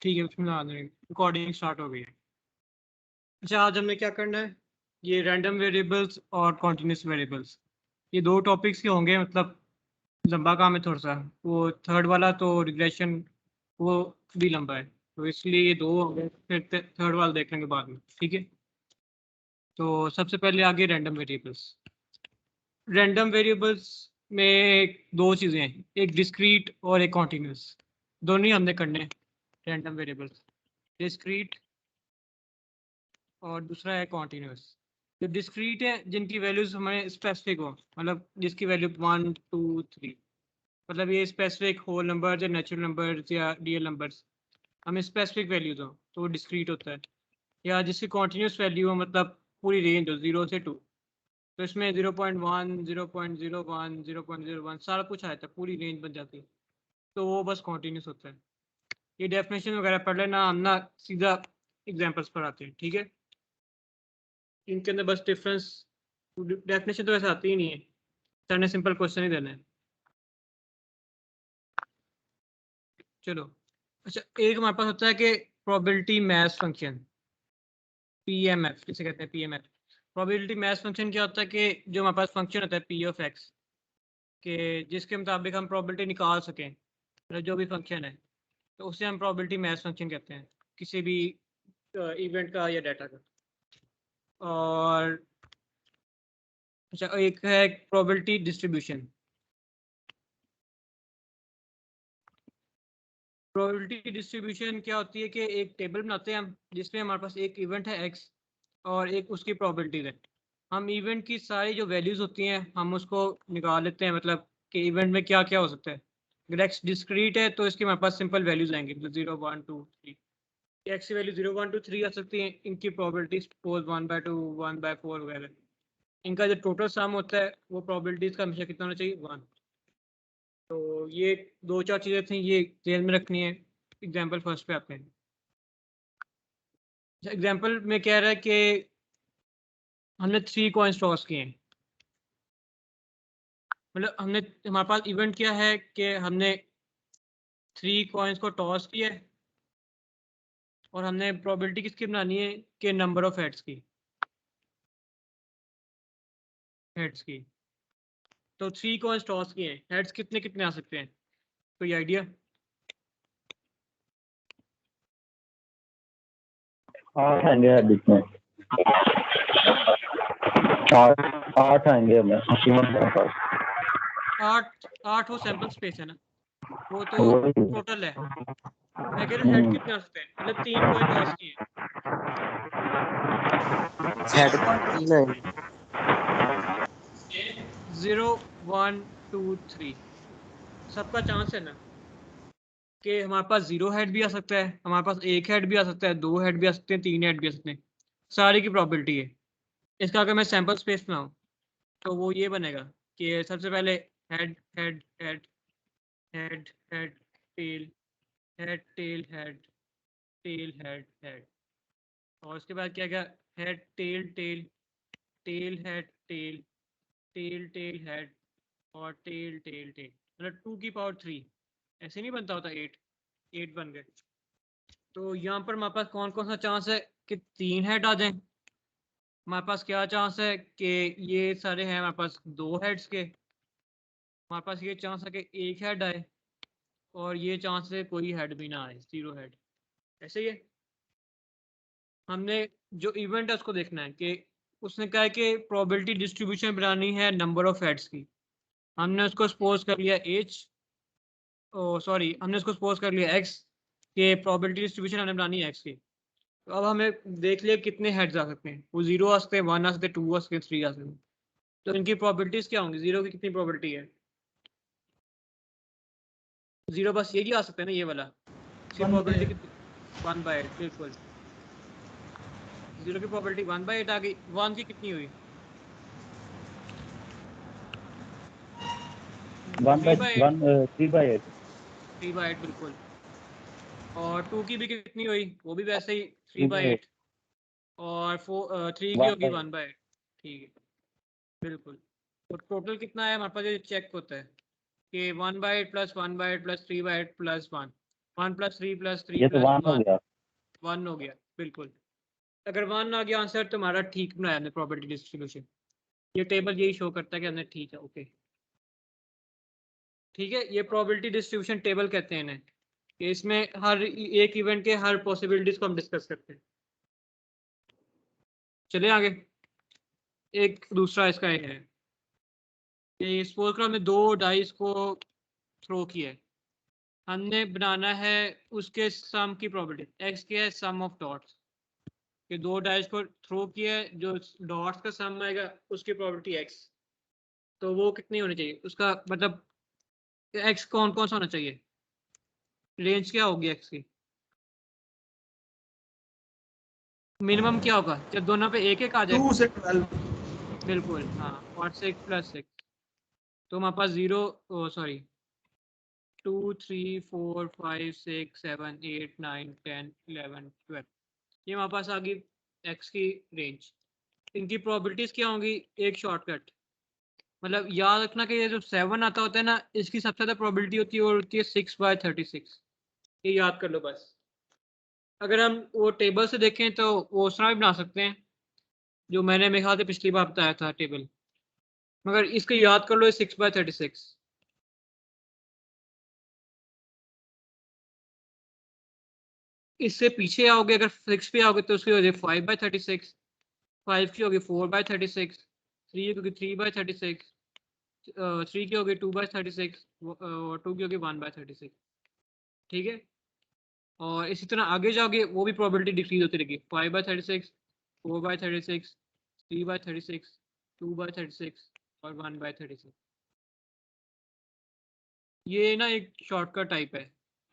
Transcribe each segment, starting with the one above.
ठीक है, उसमें रिकॉर्डिंग स्टार्ट हो गई है। अच्छा, आज हमने क्या करना है, ये रैंडम वेरिएबल्स और कॉन्टिन्यूस वेरिएबल्स, ये दो टॉपिक्स के होंगे। मतलब लंबा काम है थोड़ा सा, वो थर्ड वाला तो रिग्रेशन वो भी लंबा है, तो इसलिए ये दो होंगे, फिर थर्ड वाला देख लेंगे बाद में, ठीक है। तो सबसे पहले आगे रैंडम वेरिएबल्स। रैंडम वेरिएबल्स में दो चीज़ें हैं, एक डिस्क्रीट और एक कॉन्टिन्यूस, दोनों ही हमने करने हैं रैंडम वेरिएबल्स, डिस्क्रीट और दूसरा है कॉन्टिन्यूस। जो डिस्क्रीट है, जिनकी वैल्यूज हमें स्पेसिफिक हो, मतलब जिसकी वैल्यू 1 2 3, मतलब ये स्पेसिफिक होल नंबर या नेचुरल नंबर या रियल नंबर्स, हमें स्पेसिफिक वैल्यूज हो तो वो डिस्क्रीट होता है। या जिसकी कॉन्टिन्यूस वैल्यू हो, मतलब पूरी रेंज हो 0 से 2, तो इसमें 0.1 0.01 0.01 सारा कुछ आता है, पूरी रेंज बन जाती है, तो वो बस कॉन्टिन्यूस होता है। ये डेफिनेशन वगैरह पढ़ लेना, हम ना सीधा एग्जाम्पल्स पर आते हैं, ठीक है। इनके अंदर बस डिफरेंस, डेफिनेशन तो वैसे आती ही नहीं है, सर ने सिंपल क्वेश्चन ही देना है। चलो, अच्छा, एक हमारे पास होता है कि प्रोबेबिलिटी मैथ फंक्शन, पीएमएफ जिसे कहते हैं, पीएमएफ। प्रोबेबिलिटी मैथ फंक्शन क्या होता है कि जो हमारे पास फंक्शन होता है पी ऑफ एक्स के, जिसके मुताबिक हम प्रोबेबिलिटी निकाल सकें, मतलब जो भी फंक्शन है, तो उसे हम प्रोबेबिलिटी मैथ फंक्शन कहते हैं, किसी भी इवेंट का या डाटा का। और अच्छा, एक है प्रोबेबिलिटी डिस्ट्रीब्यूशन। प्रोबेबिलिटी डिस्ट्रीब्यूशन क्या होती है कि एक टेबल बनाते हैं हम, जिसमें हमारे पास एक इवेंट है एक्स और एक उसकी प्रोबेबिलिटी है। हम इवेंट की सारी जो वैल्यूज होती हैं हम उसको निकाल लेते हैं, मतलब कि इवेंट में क्या क्या हो सकता है। अगर एक्स डिस्क्रीट है तो इसके हमारे पास सिंपल वैल्यूज आएंगे, मतलब 0 1 2 3। एक्स की वैल्यू 0 1 2 3 आ सकती है, इनकी प्रोबेबिलिटी सपोज 1/2 1/4 वगैरह। इनका जो टोटल सम होता है वो प्रोबेबिलिटीज का हमेशा कितना होना चाहिए, 1। तो ये दो चार चीज़ें थी, ये ध्यान में रखनी है। एग्जाम्पल फर्स्ट पे आते हैं। एग्जाम्पल में कह रहा है कि हमने 3 कॉइन्स टॉस किए हैं, मतलब हमने, हमारे पास इवेंट क्या है कि हमने 3 कॉइन्स को टॉस किया है और हमने प्रोबेबिलिटी किसकी बनानी है कि नंबर ऑफ हेड्स की, हेड्स की। तो 3 कॉइन्स टॉस किए हैं, हेड्स कितने कितने आ सकते हैं, कोई आइडिया? 8 आएंगे बीच में, 8 आएंगे हमें। 8 वो सैंपल स्पेस है ना, वो तो टोटल है। मैं कह रहा हूँ हेड कितने आ सकते हैं, मतलब 3 कॉइन टॉस किए, हेड का 3 आएंगे। 0 1 2 3, सबका चांस है ना कि हमारे पास 0 हेड भी आ सकता है, हमारे पास 1 हेड भी आ सकता है, 2 हेड भी आ सकते हैं, 3 हेड भी आ सकते हैं, सारी की प्रोबेबिलिटी है। इसका अगर मैं सैंपल स्पेस बनाऊँ तो वो ये बनेगा कि सबसे पहले head head head head head tail head tail head tail head head, और उसके बाद क्या क्या, head tail tail tail head tail tail tail head और टेल टेल टेल, मतलब 2 की पावर 3। ऐसे नहीं बनता होता, 8 बन गए। तो यहाँ पर हमारे पास कौन कौन सा चांस है कि 3 हेड आ जाएं, हमारे पास क्या चांस है कि ये सारे हैं हमारे पास 2 हेड्स के, हमारे पास ये चांस है कि 1 हेड आए, और ये चांस है कोई हेड भी ना आए, 0 हेड। ऐसे ही है। हमने जो इवेंट है उसको देखना है कि उसने कहा है कि प्रोबेबिलिटी डिस्ट्रीब्यूशन बनानी है नंबर ऑफ हेड्स की। हमने उसको सपोज कर लिया एच, ओ सॉरी, हमने उसको सपोज कर लिया एक्स, के प्रोबेबिलिटी डिस्ट्रीब्यूशन हमने बनानी है एक्स की। तो अब हमें देख लिया कितने हेड्स आ सकते हैं, वो 0 आ सकते हैं, 1 आ सकते हैं, 2 आ सकते हैं, 3 आ सकते हैं। तो इनकी प्रोबेबिलिटीज क्या होंगी, 0 की कितनी प्रोबेबिलिटी है, 0 बस यही आ सकता है ना, ये वाला, इसकी प्रोबेबिलिटी कितनी, 1/8, बिल्कुल। 0 की प्रोबेबिलिटी 1/8 आ गई, 1 की कितनी हुई, 3/8, 3/8। 3/8 बिल्कुल। और 2 की भी कितनी हुई, वो भी वैसे ही 3/8। 3/8। और 3 की होगी 1/8, ठीक है, बिल्कुल। तो टोटल कितना है हमारे पास, ये चेक होता है कि 1/8 + 1/8 + 3/8 + 1, 1 + 3 + 3 ये तो + 1 हो 1 गया। 1 हो गया बिल्कुल। अगर 1 आ गया आंसर तो हमारा ठीक बनाया हमने प्रोबेबिलिटी डिस्ट्रीब्यूशन। ये टेबल यही शो करता है कि हमने ठीक है। ओके ठीक है, ये प्रोबेबिलिटी डिस्ट्रीब्यूशन टेबल कहते हैं इन्हें, कि इसमें हर एक इवेंट के हर पॉसिबिलिटीज को हम डिस्कस करते हैं। चलिए आगे, एक दूसरा इसका ये है कि सपोज करो हमने 2 डाइस को थ्रो किया है, हमने बनाना है उसके सम की प्रोबेबिलिटी। एक्स क्या है? सम ऑफ डॉट्स। कि 2 डाइस को थ्रो किया है, जो डॉट्स का सम आएगा उसकी प्रोबेबिलिटी एक्स, तो वो कितनी होनी चाहिए? उसका मतलब एक्स कौन कौन सा होना चाहिए? रेंज क्या होगी एक्स की? मिनिमम क्या होगा जब दोनों पे एक एक आ जाए? 2 से 12। बिल्कुल हाँ, और 6 + 6 तो हमारे पास 0 सॉरी 2 3 4 5 6 7 8 9 10 11 12, ये हमारे पास आ गई एक्स की रेंज। इनकी प्रोबेबिलिटीज क्या होंगी? एक शॉर्टकट, मतलब याद रखना कि ये जो 7 आता होता है ना, इसकी सबसे ज़्यादा प्रोबेबिलिटी होती है और होती है 6/36। ये याद कर लो बस। अगर हम वो टेबल से देखें तो वो उस तरह भी बना सकते हैं जो मैंने मेरे ख्याल से पिछली बार बताया था टेबल, मगर इसको याद कर लो 6/36। इससे पीछे आओगे, अगर 6 पे आओगे तो उसकी हो जाए 5/36, 5 की होगी 4/36, 3 की होगी 3/36, 3 की होगी 2/36 और 2 की होगी 1/36। ठीक है, और इसी तरह आगे जाओगे वो भी प्रोबेबिलिटी डिक्रीज होती रहेगी। 5/36, 4/36, 3/36, 2/36 और 1/36। ये ना एक शॉर्टकट टाइप है।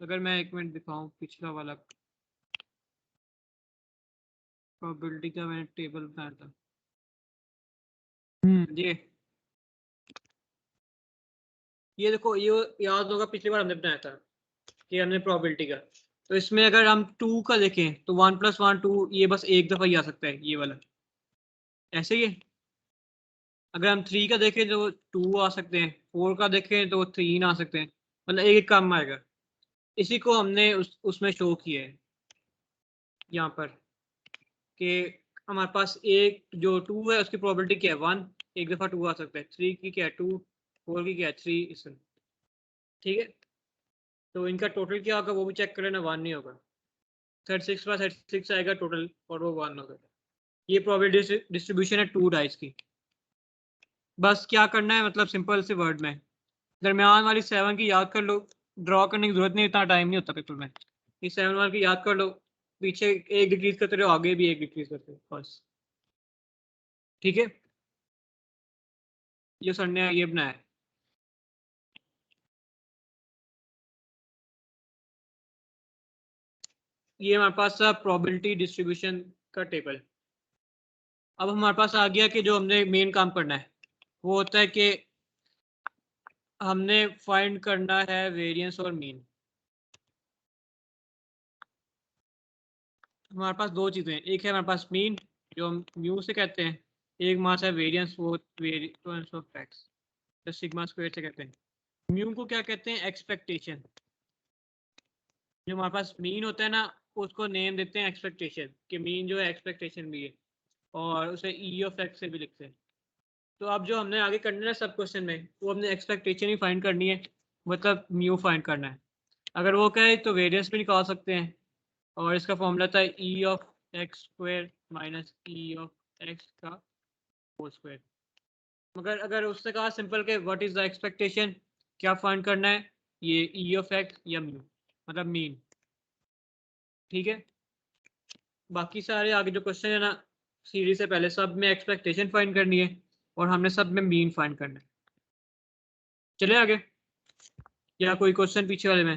अगर मैं 1 मिनट दिखाऊं पिछला वाला प्रोबेबिलिटी का मैंने टेबल बनाया था। ये देखो, ये याद होगा पिछली बार हमने बनाया था कि हमने प्रोबेबिलिटी का, तो इसमें अगर हम 2 का देखें तो 1 + 1 2, ये बस एक दफ़ा ही आ सकता है ये वाला, ऐसे ही है। अगर हम 3 का देखें तो 2 आ सकते हैं, 4 का देखें तो 3 आ सकते हैं, मतलब एक एक कम आएगा। इसी को हमने उसमें शो किया है यहाँ पर, कि हमारे पास एक जो 2 है उसकी प्रोबेबिलिटी क्या है? 1, एक दफ़ा 2 आ सकता है। 3 की क्या है? 2, 4 की क्या है? 3, इसमें। ठीक है, तो इनका टोटल क्या होगा वो भी चेक कर लेना, 1 नहीं होगा। 36/36 आएगा टोटल और वो 1 होगा। ये प्रोबेबिलिटी डिस्ट्रीब्यूशन है 2 डाइस की। बस क्या करना है, मतलब सिंपल से वर्ड में दरमियान वाली 7 की याद कर लो, ड्रॉ करने की जरूरत नहीं, इतना टाइम नहीं होता पेपर में। ये 7 वाली की याद कर लो, पीछे एक डिक्रीज करते रहो, आगे भी एक डिक्रीज करते रहो बस। ठीक है, ये सर ने ये बनाया है। ये हमारे पास था प्रोबेबिलिटी डिस्ट्रीब्यूशन का टेबल। अब हमारे पास आ गया कि जो हमने मेन काम करना है वो होता है कि हमने फाइंड करना है वेरिएंस और मीन। हमारे पास दो चीज़ें हैं, एक है हमारे पास मीन जो हम म्यू से कहते हैं, एक हमारे पास है वेरिएंस, वो वेरिएंस ऑफ एक्स जो सिग्मा स्क्वायर से कहते हैं। म्यू को क्या कहते हैं? एक्सपेक्टेशन। जो हमारे पास मीन होता है ना, उसको नेम देते हैं एक्सपेक्टेशन, कि मीन जो है एक्सपेक्टेशन भी है, और उसे ई ऑफ एक्स से भी लिखते हैं। तो अब जो हमने आगे करना है सब क्वेश्चन में, वो हमने एक्सपेक्टेशन ही फाइंड करनी है, मतलब म्यू फाइंड करना है। अगर वो कहे तो वेरिएंस भी निकाल सकते हैं, और इसका फॉर्मूला था ई of x square minus E of x का होल स्क्वायर। मगर अगर उससे कहा सिंपल के व्हाट इज द एक्सपेक्टेशन, क्या फाइंड करना है? ये ई ऑफ एक्स या म्यू, मतलब मीन। ठीक है, बाकी सारे आगे जो क्वेश्चन है ना सीरीज से पहले, सब में एक्सपेक्टेशन फाइंड करनी है और हमने सब में मीन फाइंड करना है। चले आगे, या कोई क्वेश्चन पीछे वाले में?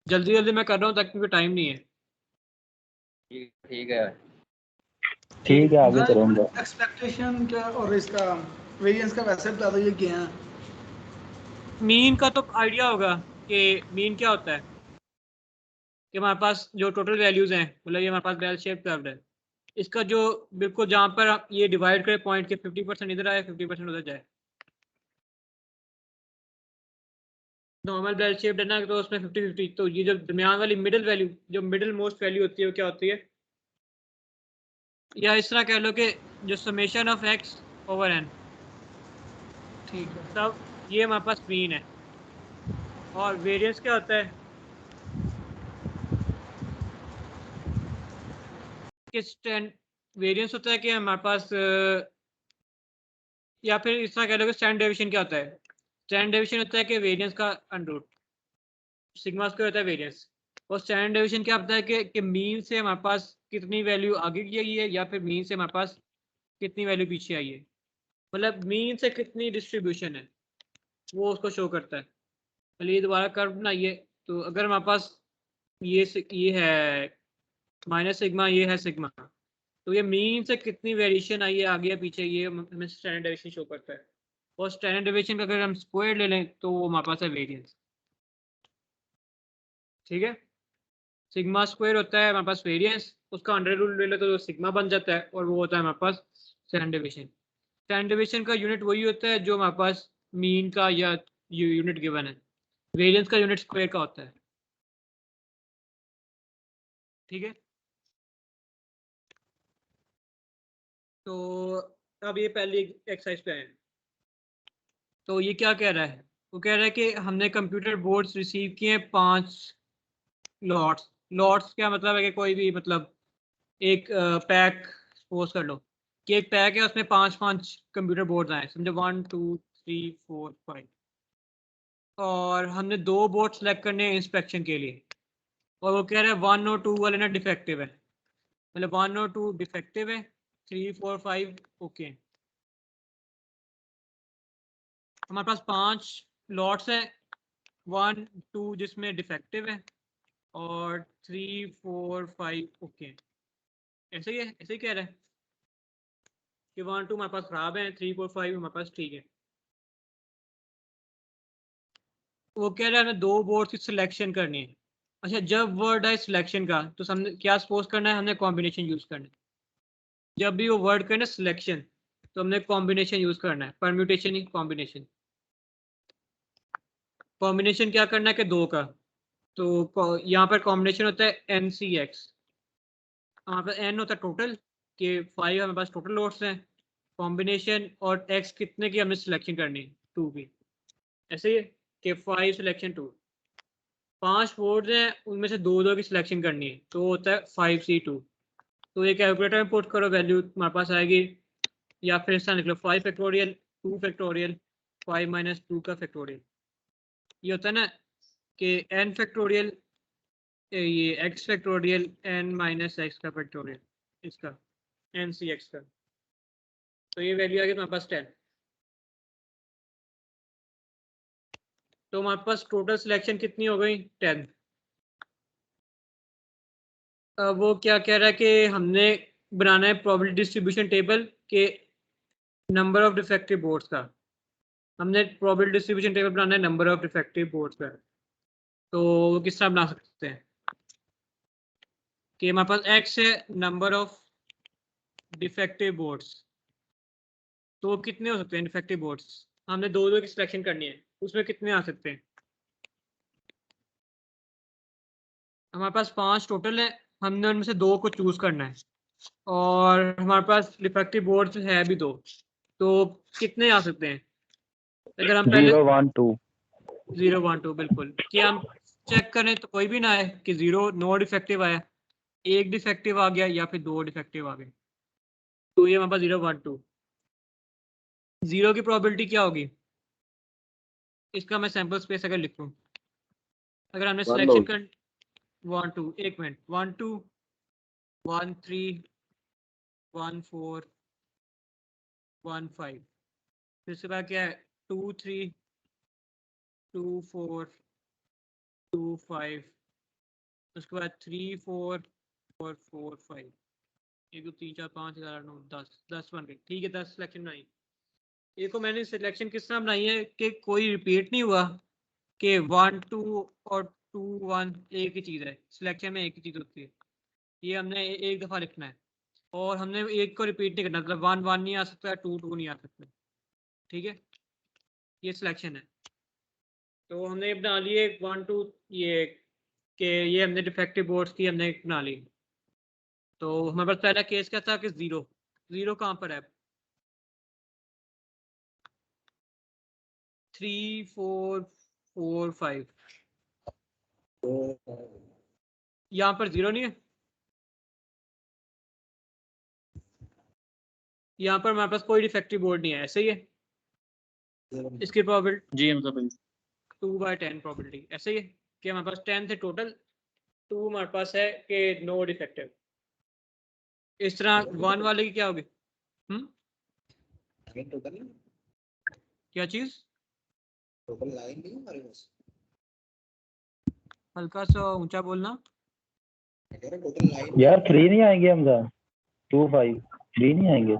जल्दी जल्दी मैं कर रहा हूँ ताकि क्योंकि टाइम नहीं है। ठीक है। ठीक है, आगे करूँगा। एक्सपेक्टेशन क्या और इसका वेरिएंस का वैसे बता दो ये क्या है। मीन का तो आइडिया होगा कि मीन क्या होता है, कि हमारे पास जो टोटल वैल्यूज हैं, मतलब ये हमारे पास बेल शेप कर्व है, इसका जो बिल्कुल जहाँ पर ये डिवाइड करे पॉइंट के 50% इधर आए 50% उधर जाए, नॉर्मल बेल शेप्ड है ना, तो उसमें 50-50, तो ये जो दरमियान वाली मिडिल वैल्यू, जो मिडिल मोस्ट वैल्यू होती है वो क्या होती है, या इस तरह कह लो कि जो summation of x over n, ठीक है। तब ये हमारे पास मीन है। और वेरिएंस क्या होता है कि वेरिएंस होता है कि हमारे पास या फिर इस तरह कह लो कि स्टैंडर्ड डेविएशन क्या होता है, स्टैंडर्ड डेविएशन होता है कि वेरिएंस का अंडर सिग्मा स्क्वायर होता है वेरिएंस। और स्टैंडर्ड डेविएशन क्या होता है कि मीन से हमारे पास कितनी वैल्यू आगे की आई है या फिर मीन से हमारे पास कितनी वैल्यू पीछे आई है, मतलब मीन से कितनी डिस्ट्रीब्यूशन है वो उसको शो करता है। चलिए दोबारा कर्व बनाइए। तो अगर हमारे पास ये है माइनस सिग्मा, ये है सिग्मा, तो ये मीन से कितनी वेरिएशन आई है आगे या पीछे, ये हमें स्टैंडर्ड डेविएशन शो करता है। और स्टैंडर्ड डेविएशन का अगर हम स्क्वायर ले लें तो वो हमारे पास है वेरिएंस। ठीक है, सिग्मा स्क्वायर होता है हमारे पास वेरिएंस, उसका अंडर रूट ले लो तो सिग्मा बन जाता है, और वो होता है हमारे पास स्टैंडर्ड डेविएशन। स्टैंडर्ड डेविएशन का यूनिट वही होता है जो हमारे पास मीन का या यूनिट गिवन है। वेरिएंस का यूनिट स्क्वायर का होता है। ठीक है, तो अब ये पहली एक्सरसाइज पे आए हैं। तो ये क्या कह रहा है, वो कह रहा है कि हमने कंप्यूटर बोर्ड्स रिसीव किए हैं 5 लॉट्स। लॉट्स क्या मतलब है कि कोई भी मतलब एक पैक सपोज कर लो कि एक पैक है उसमें 5-5 कंप्यूटर बोर्ड आए, समझो 1 2 3 4 5, और हमने 2 बोर्ड सेलेक्ट करने हैं इंस्पेक्शन के लिए, और वो कह रहा है 1 और 2 वाले ना डिफेक्टिव है, मतलब 1 और 2 डिफेक्टिव है, 3 4 5 ओके। हमारे पास 5 लॉट्स हैं, 1 2 जिसमें डिफेक्टिव है, और 3 4 5 ओके। ऐसे ही है, ऐसे ही कह रहा है कि 1 2 हमारे पास खराब है, 3 4 5 हमारे पास ठीक है। वो कह रहा है हमें 2 बोर्ड की सिलेक्शन करनी है। अच्छा, जब वर्ड है सिलेक्शन का तो हमने क्या सपोज करना है, हमने कॉम्बिनेशन यूज करना है। जब भी वो वर्ड करना सिलेक्शन तो हमने कॉम्बिनेशन यूज करना है, परम्यूटेशन ही कॉम्बिनेशन। कॉम्बिनेशन क्या करना है कि 2 का, तो यहाँ पर कॉम्बिनेशन होता है NCX। हमारे पास N होता है टोटल, कि 5 हमारे पास टोटल लोड्स हैं, कॉम्बिनेशन और X कितने की हमने सिलेक्शन करनी है, 2 की। ऐसे ही है कि 5 सिलेक्शन 2, 5 बोर्ड हैं उनमें से 2 की सिलेक्शन करनी है, तो होता है 5C2। तो ये कैलकुलेटर में पुट करो, वैल्यू हमारे पास आएगी, या फिर इस तरह लिख लो 5 फैक्टोरियल 2 फैक्टोरियल 5 माइनस 2 का फैक्टोरियल। ये होता है ना कि n फैक्टोरियल, ये x factorial n minus x का फैक्टोरियल, इसका NCX का। तो ये वैल्यू आ गई हमारे पास 10। तो हमारे पास टोटल सिलेक्शन कितनी हो गई, 10। अब वो क्या कह रहा है कि हमने बनाना है प्रोबेबिलिटी डिस्ट्रीब्यूशन टेबल के नंबर ऑफ डिफेक्टिव बोर्ड्स का। हमने प्रोबेबिलिटी डिस्ट्रीब्यूशन टेबल बनाना है नंबर ऑफ डिफेक्टिव बोर्ड्स का। तो वो किस तरह बना सकते हैं कि हमारे पास x है नंबर ऑफ डिफेक्टिव बोर्ड्स, तो वो कितने हो सकते हैं डिफेक्टिव बोर्ड्स, हमने 2 की सिलेक्शन करनी है, उसमें कितने आ सकते हैं। हमारे पास 5 टोटल है, हमने उनमें से 2 को चूज करना है, और हमारे पास डिफेक्टिव बोर्ड्स है भी 2, तो कितने आ सकते हैं। अगर हम पहले 0 1 2। 0 1 2 बिल्कुल, कि हम चेक करें तो कोई भी ना आए कि 0 नो डिफेक्टिव आया, एक डिफेक्टिव आ गया या फिर 2 डिफेक्टिव आ गए, तो ये हमारे पास 0 1 2। 0 की प्रोबेबिलिटी क्या होगी, इसका मैं सैंपल स्पेस अगर लिखूं, अगर हमने 1 सिलेक्शन होगी। कर 1 2, एक मिनट, 1 2 1 3 1 4 1 5, फिर उसके बाद क्या है 2 3 2 4 2 5, उसके बाद 3 4 4 4 5, 1 2 3 4 5 6 7 8 9 10 बन गए। ठीक है, 10 सिलेक्शन बनाई। एक को मैंने सिलेक्शन किस तरह बनाई है कि कोई रिपीट नहीं हुआ, कि 1 2 और 2 1 एक ही चीज़ है, सिलेक्शन में एक ही चीज़ होती है, ये हमने एक दफ़ा लिखना है, और हमने एक को रिपीट नहीं करना, मतलब 1 1 नहीं आ सकता, 2 2 नहीं आ सकता। ठीक है, ये सिलेक्शन है। तो हमने बना लिए 1 2 ये कि ये हमने डिफेक्टिव बोर्ड्स की हमने बना ली। तो हमारे पास पहला केस क्या था कि 0 0 कहाँ पर है? 3 4 4 5 यहाँ पर 0 नहीं है। यहाँ पर हमारे पास कोई डिफेक्टिव बोर्ड नहीं है, ऐसे ही है। इसकी प्रोबेबिलिटी जी मतलब 2/10 प्रोबेबिलिटी ऐसे ही है कि हमारे पास 10 थे टोटल, 2 हमारे पास है कि नो डिफेक्टिव। इस तरह 1 वाले की क्या होगी? क्या चीज? हल्का सा ऊंचा बोलना। यार 3 नहीं आएंगे हमजा 2 5 3 नहीं आएंगे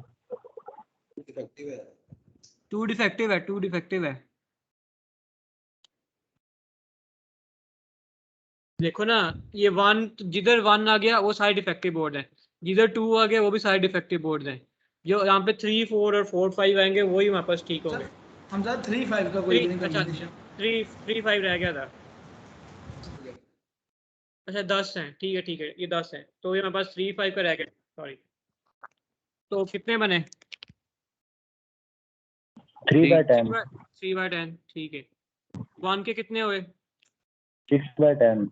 2 डिफेक्टिव है, 2 डिफेक्टिव है। देखो ना, ये 1 जिधर 1 आ गया वो सारे डिफेक्टिव बोर्ड हैं, जिधर 2 आ गया वो भी सारे डिफेक्टिव बोर्ड हैं। जो यहाँ पे 3 4 और 4 5 आएंगे वही हमारे पास ठीक होंगे। हम सर 3 5 का कोई भी नहीं अच्छा कॉम्बिनेशन। 3 5 रह गया था। अच्छा 10 हैं, ठीक है ठीक है, ये 10 हैं तो ये हमारे पास 3 5 का रह गया, सॉरी। तो कितने बने? 3/10 3/10 ठीक है। 1 के कितने हुए? 6/10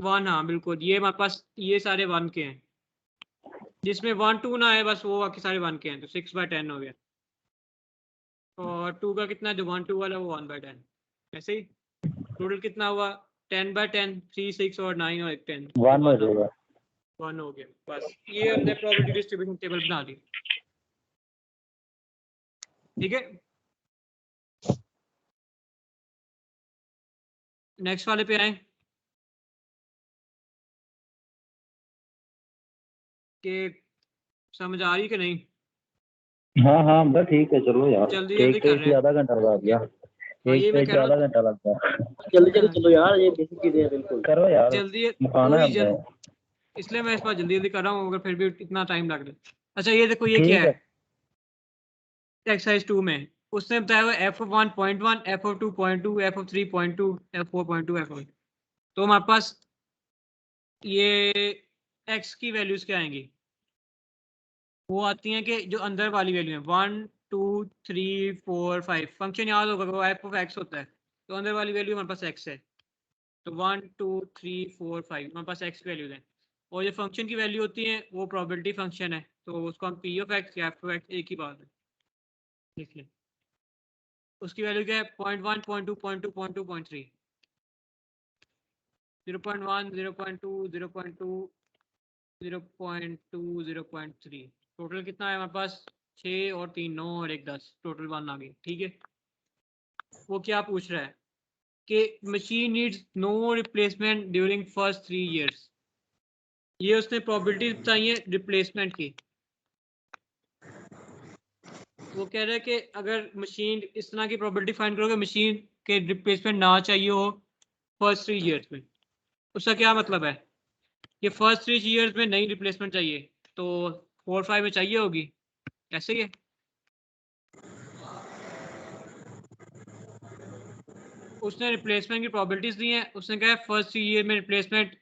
1, हाँ बिल्कुल, ये हमारे पास ये सारे 1 के हैं। जिसमें 1 2 ना आए बस वो बाकी सारे 1 के हैं, तो 6/10 हो गया। और 2 का कितना, जो 1 2 वाला वो 1/10 ऐसे ही। टोटल कितना हुआ? 10/10 3 6 और 9 और 1 10 1 हो जाएगा। 1 हो गया। बस ये हमने प्रोबेबिलिटी डिस्ट्रीब्यूशन टेबल बना दी। ठीक है, नेक्स्ट वाले पे आए कि समझ आ रही कि नहीं? हाँ हाँ बस ठीक है चलो यार जल्दी एक जल्दी कर पेज रहे से हैं। आधा घंटा लगा दिया हाँ एक ये मैं पेज कह से रहा आधा हूँ, घंटा लगता है जल्दी जल्दी चलो यार, ये बेसिक चीजें हैं बिल्कुल। करो यार जल्दी मुकाना है वही हमने इसलिए मैं इस बार जल्दी जल्दी कर रहा हूँ, अगर फिर भी इतना टाइम लग रहा है। अच्छा ये देखो, ये क्या ठीक है है एक्सरसाइज 2 में? उसने बताया हुआ f(1.1), f(2.2), f(3.2), f(4.2), f1। तो हमारे पास ये x की वैल्यूज क्या आएंगी? वो आती हैं कि जो अंदर वाली वैल्यू है 1 2 3 4 5। फंक्शन याद होगा वो एफ ऑफ एक्स होता है, तो अंदर वाली वैल्यू हमारे पास x है। तो 1 2 3 4 5 हमारे पास x वैल्यूज हैं। और जो फंक्शन की वैल्यू होती है वो प्रोबेबिलिटी फंक्शन है, तो उसको हम p ऑफ x या f ऑफ x एक ही बात है, लिख लें। उसकी वैल्यू क्या है? 0.1 0.2 0.2 0.2 0.3 0.1 0.2 0.2 0.2 0.3। टोटल कितना है हमारे पास? 6 और 3 9 और 1 10, टोटल 1 आ गई। ठीक है, वो क्या पूछ रहा है कि machine needs no replacement during first 3 years। ये उसने प्रोबेबिलिटी बताई है रिप्लेसमेंट की। वो कह रहा है कि अगर मशीन इस तरह की प्रोबेबिलिटी फाइंड करोगे मशीन के रिप्लेसमेंट ना चाहिए हो फर्स्ट 3 years में, उसका क्या मतलब है कि फर्स्ट 3 years में नई रिप्लेसमेंट चाहिए तो 4 5 में चाहिए होगी, ऐसे ही है। उसने रिप्लेसमेंट की प्रोबेबिलिटीज दी हैं, उसने कहा फर्स्ट ईयर में रिप्लेसमेंट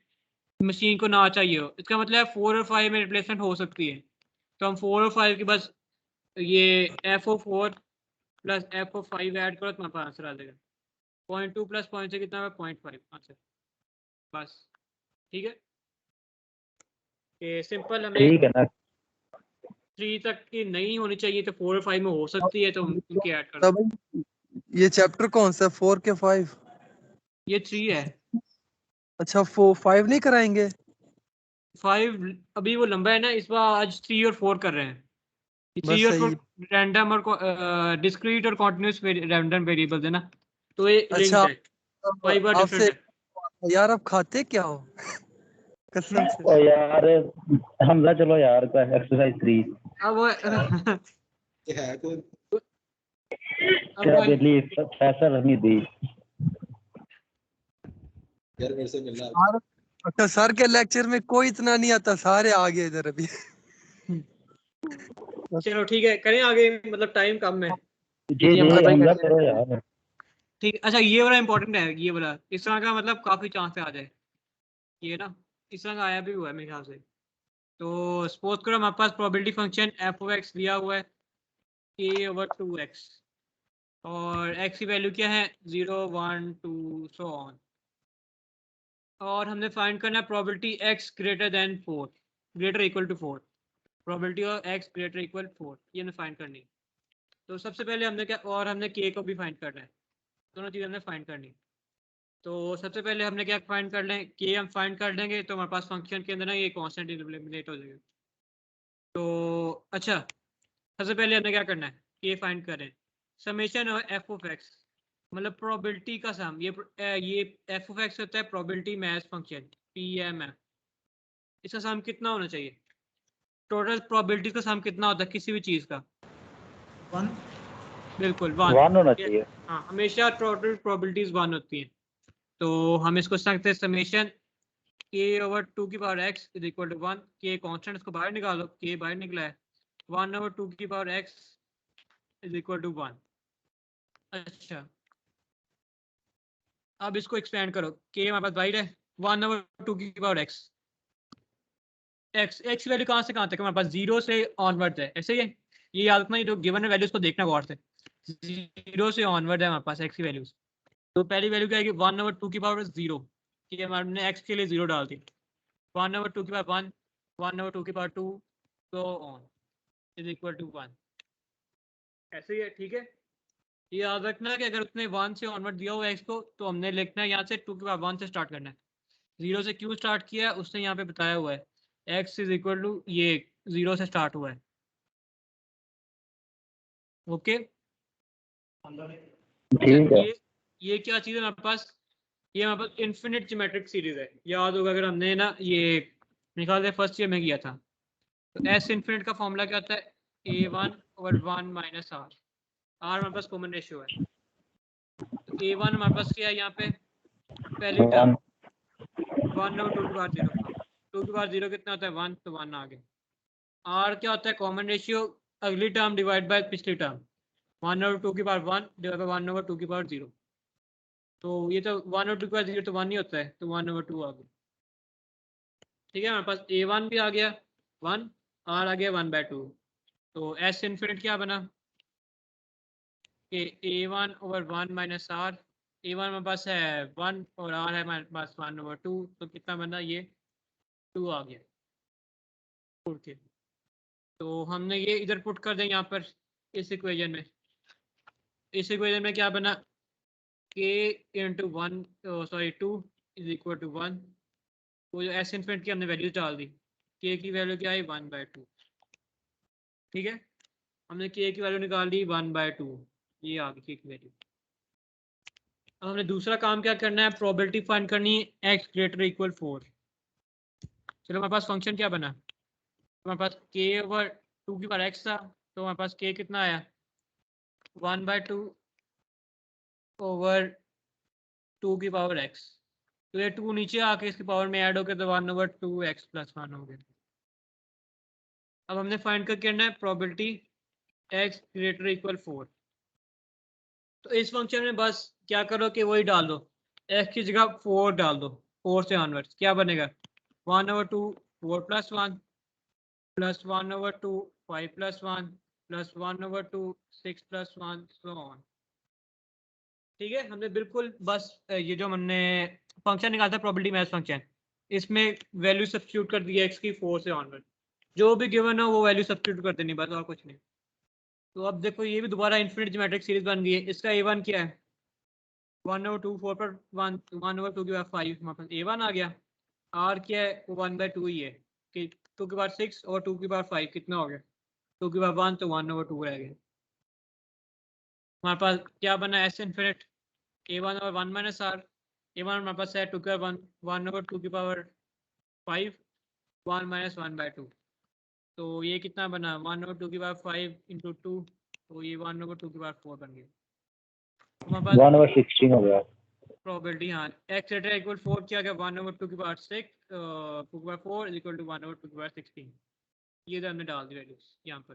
मशीन को ना चाहिए हो, इसका मतलब है 4 और 5 में रिप्लेसमेंट हो सकती है। तो हम 4 और 5 की बस ये FO4 प्लस FO5 ऐड करो तो हमारे पास आंसर आ जाएगा। 0.2 प्लस पॉइंट से कितना है? 0.5 आंसर। बस ठीक है, ये सिंपल। हमें ठीक है ना 3 तक की नहीं होनी चाहिए, तो 4 और 5 में हो सकती है, तो हम उनकी ऐड कर दो। तब ये चैप्टर कौन सा, 4 के 5? ये 3 है। अच्छा 4 5 नहीं कराएंगे? 5 अभी वो लंबा है ना, इस बार आज 3 और 4 कर रहे हैं। बस 3 और सही। 4 रैंडम और डिस्क्रीट और कॉन्टिन्यूस रैंडम वेरिएबल्स है ना, तो ये अच्छा लिंक्ड है। 5 बार आपसे डिफरेंट है। यार, आप खाते क्या हो कसम से? ओ यार हमजा चलो यार का एक्सरसाइज 3 अब वो अब तेरा वो बेली प्रोफेसर नहीं दी सर, अच्छा सर के लेक्चर में कोई इतना नहीं आता, सारे आ गए इधर अभी। चलो ठीक है, करें आगे, मतलब टाइम कम है। जी हम जी भाई हमजा कर करो लेते हैं। यार ठीक। अच्छा ये वाला इंपॉर्टेंट है, ये वाला इस तरह का मतलब काफी चांस से आ जाए ये ना, इस तरह का आया भी हुआ है मेरे ख्याल से। तो सपोज करो हमारे पास probability function F of X दिया हुआ है k/2x और x की वैल्यू क्या है 0 1 2 सो ऑन, और हमने फाइंड करना है probability x greater than 4 greater equal to 4, probability of x greater equal 4 ये हमने फाइंड करनी। तो सबसे पहले हमने क्या, और हमने k को भी फाइंड करना है, दोनों चीज़ हमने फाइंड करनी। तो सबसे पहले हमने क्या फाइंड कर लें, k हम फाइंड कर लेंगे तो हमारे पास फंक्शन के अंदर ना ये कांस्टेंट एलिमिनेट हो जाएगा। तो अच्छा सबसे पहले हमने क्या करना है, k फाइंड करें, summation of f of x मतलब प्रोबेबिलिटी का सम, ये f ऑफ x होता है प्रोबेबिलिटी मैच फंक्शन PMF, इसका सम कितना होना चाहिए, टोटल प्रोबेबिलिटी का सम कितना होता है किसी भी चीज़ का, 1 बिल्कुल 1 होना चाहिए। हाँ हमेशा टोटल प्रोबेबिलिटीज 1 होती हैं। तो हम इसको सकते हैं समेशन k/2 की power x is equal to 1, k constant इसको बाहर निकालो, k बाहर निकला है, 1/2 की power x is equal to 1। अच्छा अब इसको एक्सपेंड करो, k हमारे पास बाहर है 1/2 की पावर x, x वैल्यू कहाँ से कहाँ तक हमारे पास 0 से ऑनवर्ड है, ऐसे ही है, ये याद रखना, ये जो गिवन है वैल्यूज को देखना गौर से, 0 से ऑनवर्ड है हमारे पास x की वैल्यूज। तो पहली वैल्यू क्या आएगी 1/2 की पावर 0, ठीक है हमने x के लिए 0 डाल दी, 1/2 की पावर 1, 1/2 की power 2 so on is equal to 1, ऐसे ही है, ठीक है। ये याद रखना कि अगर उसने 1 से ऑनवर्ड दिया हुआ है x को तो हमने लिखना है यहाँ से 2 की पावर 1 से स्टार्ट करना है, 0 से क्यों स्टार्ट किया है उसने यहाँ पे बताया हुआ है, x इज इक्वल टू ये 0 से स्टार्ट हुआ है, ओके। ठीक है। ये क्या चीज़ है हमारे पास, ये हमारे पास इन्फिनिट ज्योमेट्रिक सीरीज है, याद होगा अगर हमने ना ये निकाल दिया फर्स्ट ईयर में किया था। तो एस इन्फिनिट का फॉर्मूला क्या होता है a1/1 माइनस आर, आर हमारे पास कॉमन रेशियो है। तो a1 हमारे पास क्या है यहाँ पे पहली टर्म 1/2 की पावर 0, 2 की पावर 0 कितना होता है 1, तो 1 आ गया। आर क्या होता है कॉमन रेशियो, अगली टर्म डिवाइड बाय पिछली टर्म, 1/2 की पावर 1 डिवाइड बाय 1/2 की पावर 0, तो ये तो 1/2 की पावर 0 तो 1 ही होता है, तो 1/2 आ गया, ठीक है। हमारे पास a1 भी आ गया 1, आर आ गया 1/2, तो एस इन्फिनिट क्या बना कि a1/1 माइनस आर, a1 हमारे पास है 1 और आर है हमारे पास 1/2, तो कितना बना ये 2 आ गया, ओके। तो हमने ये इधर पुट कर दें यहाँ पर इस इक्वेशन में, इस इक्वेशन में क्या बना k into 1 sorry 2 is equal to 1, वो जो एस इन्फिनिट की हमने वैल्यू डाल दी, k की वैल्यू क्या आई 1/2, ठीक है। हमने k की वैल्यू निकाल दी 1/2, ये आ गई k की वैल्यू। अब हमने दूसरा काम क्या करना है, प्रोबेबिलिटी फाइंड करनी है x ग्रेटर इक्वल 4। चलो हमारे पास फंक्शन क्या बना, हमारे पास k/2 की पावर x था, तो हमारे पास k कितना आया 1/2 ओवर 2 की पावर x, तो ये 2 नीचे आके इसकी पावर में ऐड हो गया तो 1/2x + 1 हो गया। अब हमने फाइंड कर करना है प्रोबेबिलिटी x ग्रेटर इक्वल 4। तो इस फंक्शन में बस क्या करो कि वही डाल दो, x की जगह 4 डाल दो, 4 से ऑनवर्ड्स क्या बनेगा 1/2 4 + 1 प्लस 1/2 5 + 1 प्लस 1/2 6 + 1 सो ऑन, ठीक है। हमने बिल्कुल बस ये जो हमने फंक्शन निकाला था प्रोबेबिलिटी मैच फंक्शन, इसमें वैल्यू सब्स्टिट्यूट कर दी है x की 4 से ऑनवर्ड, जो भी गिवन हो वो वैल्यू सब्स्टिट्यूट कर देनी बस और कुछ नहीं। तो अब देखो ये भी दोबारा इन्फिनिट ज्योमेट्रिक सीरीज बन गई है, इसका a1 क्या है 1/2 4 पर 1 1/2 की पावर 5 हमारे पास a1 आ गया, r क्या है वो 1/2 ही है कि 2 की पावर 6 और 2 की पावर 5 कितना हो गया 2 की पावर 1, तो 1/2 रह गया। हमारे पास क्या बना S infinite a1/1 minus are, a1 हमारे पास है 2 की पावर 1/2 की पावर 5 1 माइनस 1/2, तो ये कितना बना 1/2 की पावर 5 इंटू 2, तो ये 1/2 की पावर 4 बन गया। हमारे पास 1/16 हो गया। प्रोबेबिलिटी हाँ x ग्रेटर इक्वल 4 क्या गया 1/2 की पावर 6 2 की पावर 4 इज इक्वल टू 1/2 की पावर 16, ये तो हमने डाल दी वैल्यूज यहाँ पर,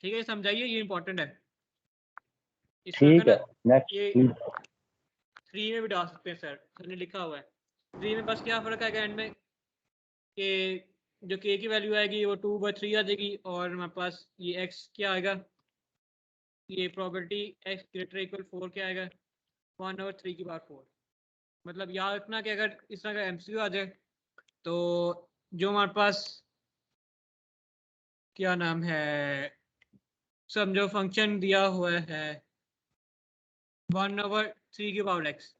ठीक है। समझाइए ये इंपॉर्टेंट है। इस तरह ठीक का है ना, नेक्स्ट ये प्लीज 3 में भी डाल सकते हैं सर, हमने लिखा हुआ है 3 में। बस क्या फ़र्क आएगा एंड में कि जो k की वैल्यू आएगी वो 2/3 आ जाएगी, और हमारे पास ये x क्या आएगा, ये प्रोबेबिलिटी x ग्रेटर इक्वल 4 क्या आएगा, 1/3 मतलब याद रखना कि अगर इस तरह का MCQ आ जाए तो जो हमारे पास क्या नाम है, समझो फंक्शन दिया हुआ है 1/3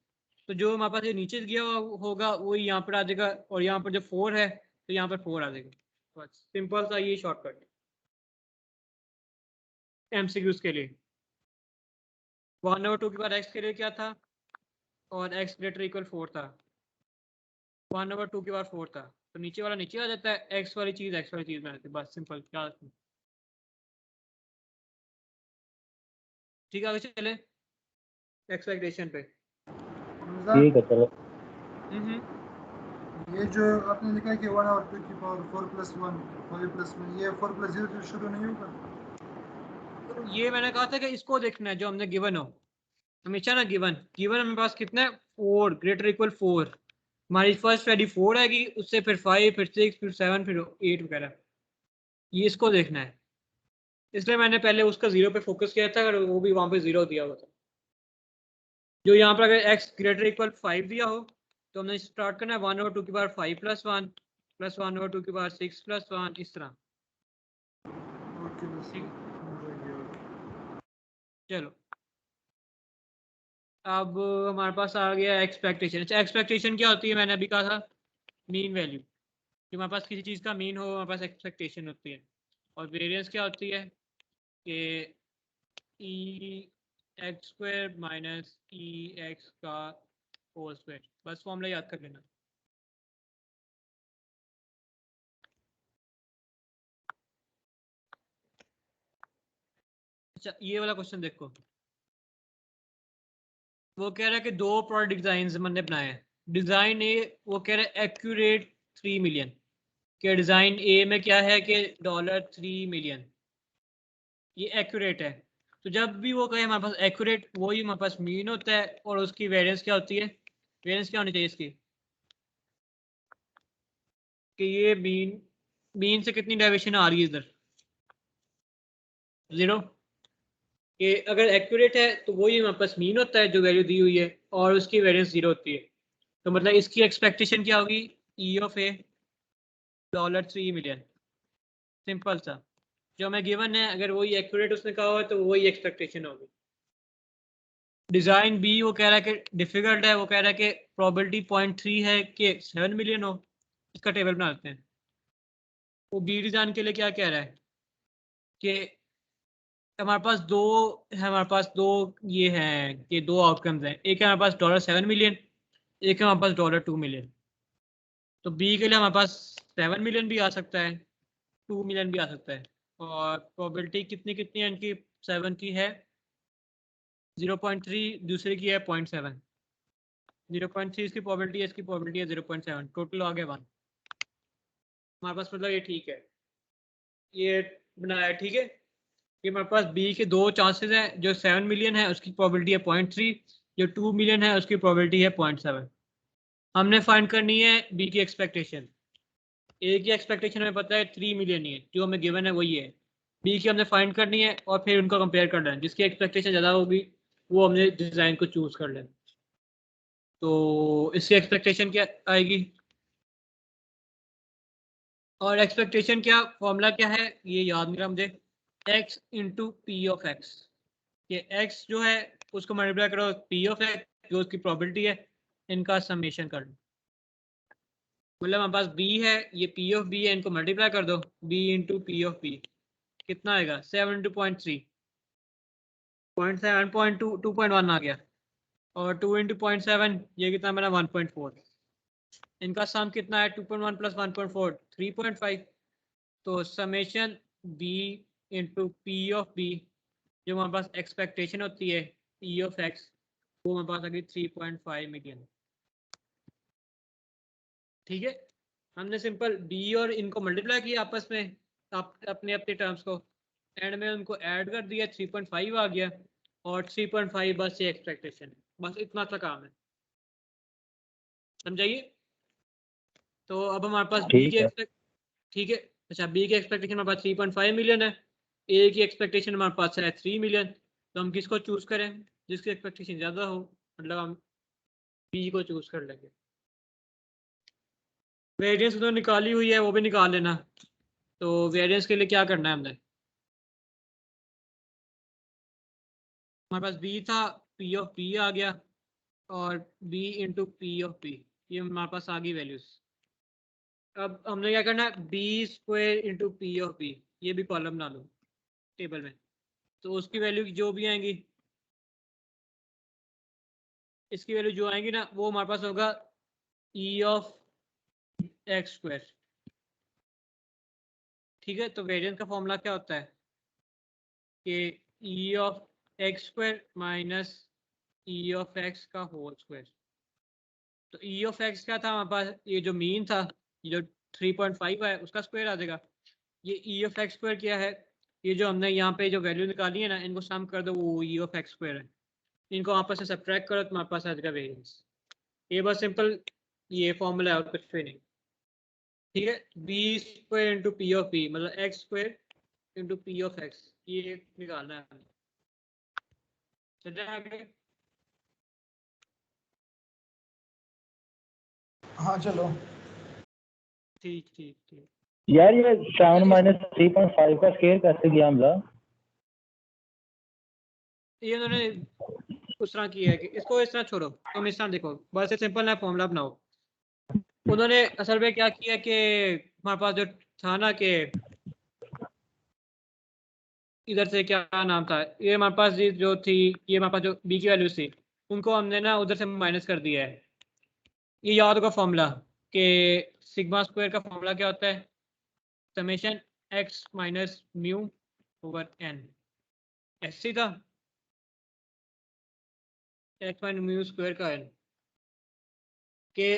तो जो हमारे पास ये नीचे गया हुआ होगा वो यहाँ पर आ जाएगा, और यहाँ पर जो 4 है तो यहाँ पर 4 आ जाएगा। बस सिंपल सा ये शॉर्टकट MCQs के लिए। 1/2 x के लिए क्या था, और x ग्रेटर इक्वल 4 था, 1/2 था, तो नीचे वाला नीचे आ जाता है, x वाली चीज़ में आती है, बस सिंपल। क्या ठीक है, आगे चले एक्सपेक्टेशन पे। ठीक है चलो। ये जो आपने लिखा है कि 1/2 की पावर 4+1 5+1, ये 4+0 से शुरू नहीं होगा। ये मैंने कहा था कि इसको देखना है जो हमने गिवन हो, हमेशा ना गिवन हमारे पास कितना है 4 ग्रेटर इक्वल 4, हमारी फर्स्ट वैल्यू 4 आएगी, उससे फिर 5 फिर 6 फिर 7 फिर 8 वगैरह, ये इसको देखना है। इसलिए मैंने पहले उसका 0 पे फोकस किया था, अगर वो भी वहाँ पे 0 दिया हुआ था। जो यहाँ पर अगर x ग्रेटर इक्वल 5 दिया हो तो हमने स्टार्ट करना है 1/2 प्लस 1/2 इस तरह। ओके बस ठीक, चलो अब हमारे पास आ गया एक्सपेक्टेशन। अच्छा, एक्सपेक्टेशन क्या होती है, मैंने अभी कहा था मीन वैल्यू, कि हमारे पास किसी चीज़ का मीन हो हमारे पास एक्सपेक्टेशन होती है, और वेरिएंस क्या होती है कि e(x² माइनस e(x का होल स्क्वायर। बस फॉर्मूला याद कर लेना। अच्छा, ये वाला क्वेश्चन देखो, वो कह रहा है कि 2 प्रोडक्ट डिजाइन मैंने बनाए हैं। डिजाइन ए वो कह रहा है एक्यूरेट 3 मिलियन, के डिजाइन ए में क्या है कि $3 मिलियन, ये एक्यूरेट है। तो जब भी वो कहे हमारे पास एक्यूरेट, वही हमारे पास मीन होता है, और उसकी वेरिएंस क्या होती है, वेरिएंस क्या होनी चाहिए इसकी, कि ये मीन से कितनी डेविएशन आ रही है इधर, 0। कि अगर एक्यूरेट है तो वही हमारे पास मीन होता है जो वैल्यू दी हुई है, और उसकी वेरिएंस 0 होती है। तो मतलब इसकी एक्सपेक्टेशन क्या होगी, E(a) $3 मिलियन, सिंपल सा। जो हमें गिवन है अगर वही एक्यूरेट उसने कहा हुआ है तो वही एक्सपेक्टेशन होगी। डिजाइन बी वो कह रहा है कि डिफिकल्ट है, वो कह रहा है कि प्रोबेबिलिटी 0.3 है कि 7 मिलियन हो। इसका टेबल बना लेते हैं। वो बी डिजाइन के लिए क्या कह रहा है कि हमारे पास दो ये हैं कि 2 आउटकम्स हैं, एक है हमारे पास $7 मिलियन, एक है हमारे पास $2 मिलियन। तो बी के लिए हमारे पास 7 मिलियन भी आ सकता है, 2 मिलियन भी आ सकता है, और प्रोबेबिलिटी कितनी कितनी है इनकी, 7 की है 0.3, दूसरे की है 0.7। 0.3 इसकी प्रोबेबिलिटी है, इसकी प्रोबेबिलिटी है 0.7, टोटल आ गया 1 हमारे पास। मतलब ये ठीक है, ये बनाया ठीक है। ये हमारे पास बी के 2 चांसेस हैं, जो 7 मिलियन है उसकी प्रोबेबिलिटी है 0.3, जो 2 मिलियन है उसकी प्रोबेबिलिटी है 0.7। हमने फाइंड करनी है बी की एक्सपेक्टेशन। ए की एक्सपेक्टेशन हमें पता है 3 मिलियन ही है, जो हमें गिवन है वही है। बी की हमने फाइंड करनी है और फिर उनको कंपेयर करना है, जिसकी एक्सपेक्टेशन ज़्यादा होगी वो हमने डिज़ाइन को चूज़ कर लेना। तो इसकी एक्सपेक्टेशन क्या आएगी, और एक्सपेक्टेशन क्या फॉर्मूला क्या है ये याद नहीं रहा मुझे, x into P of X. ये x जो है उसको मल्टीप्लाई करो p ऑफ x जो उसकी प्रोबेबिलिटी है, इनका समेशन कर लो। मतलब हमारे पास b है, ये p ऑफ b है, इनको मल्टीप्लाई कर दो, b into P of b कितना आएगा 7 इंटू 0.3, 0.7 0.2 2.1 आ गया, और 2 इंटू 0.7 ये कितना बना 1.4। इनका सम कितना है 2.1 प्लस 1.4 3.5। तो summation b into P of b जो हमारे पास एक्सपेक्टेशन होती है पी ऑफ एक्स, वो हमारे पास आ गई 3.5 मिलियन। ठीक है, हमने सिंपल b और इनको मल्टीप्लाई किया आपस में, अपने अपने टर्म्स को, एंड में उनको ऐड कर दिया, 3.5 आ गया। और 3.5 बस ये एक्सपेक्टेशन है, बस इतना सा काम है, समझाइए। तो अब हमारे पास बी ठीक की है। ठीक है, अच्छा बी की एक्सपेक्टेशन हमारे पास 3.5 मिलियन है, ए की एक्सपेक्टेशन हमारे पास है 3 मिलियन, तो हम किसको चूज करें, जिसकी एक्सपेक्टेशन ज़्यादा हो, मतलब हम बी को चूज कर लेंगे। वेरिएंस तो निकाली हुई है, वो भी निकाल लेना। तो वेरिएंस के लिए क्या करना है हमने, हमारे पास बी था, पी ऑफ बी आ गया, और B into P of P, ये हमारे पास आ गई वैल्यूज। अब हमने क्या करना है, B square into P of B, ये भी कॉलम बना लो टेबल में, तो उसकी वैल्यू जो भी आएंगी, इसकी वैल्यू जो आएंगी ना, वो हमारे पास होगा ई ऑफ एक्स स्क्वायर। ठीक है, तो वेरिएंस का फॉर्मूला क्या होता है कि ई of x square minus E of x का होल स्क्वायर। तो ई ऑफ एक्स क्या था हमारे पास, ये जो मीन था, ये जो 3.5 है उसका स्क्वायर आ जाएगा। ये ई ऑफ एक्स स्क्वायर क्या है, ये जो हमने यहाँ पे जो वैल्यू निकाली है ना, इनको सम कर दो, वो ई ऑफ एक्स स्क्वायर है, इनको आपस से सब्ट्रैक्ट करो तो हमारे पास आ जाएगा वेरिएंस। ये बस सिंपल ये फॉर्मूला है और कुछ भी नहीं। ठीक है, B square into P of P मतलब X square into P of X, ये निकालना है हमें। चल जाए आगे। हाँ चलो। ठीक ठीक ठीक। यार ये 7 इस माइनस 3.5 का स्केयर कैसे किया हमला? ये उन्होंने उस तरह किया है कि इसको इस तरह छोड़ो, तुम इस तरह देखो, बस ये सिंपल है फॉर्मूला बनाओ। उन्होंने असल में क्या किया कि हमारे पास जो था ना कि इधर से क्या नाम था, ये हमारे पास जो थी, ये हमारे पास जो बी की वैल्यूज थी, उनको हमने ना उधर से माइनस कर दिया है। ये याद होगा फॉर्मूला कि सिग्मा स्क्वायर का फॉर्मूला क्या होता है, summation x minus mu over n, ऐसे ही था, एक्स माइनस म्यू स्क्वायर का एन के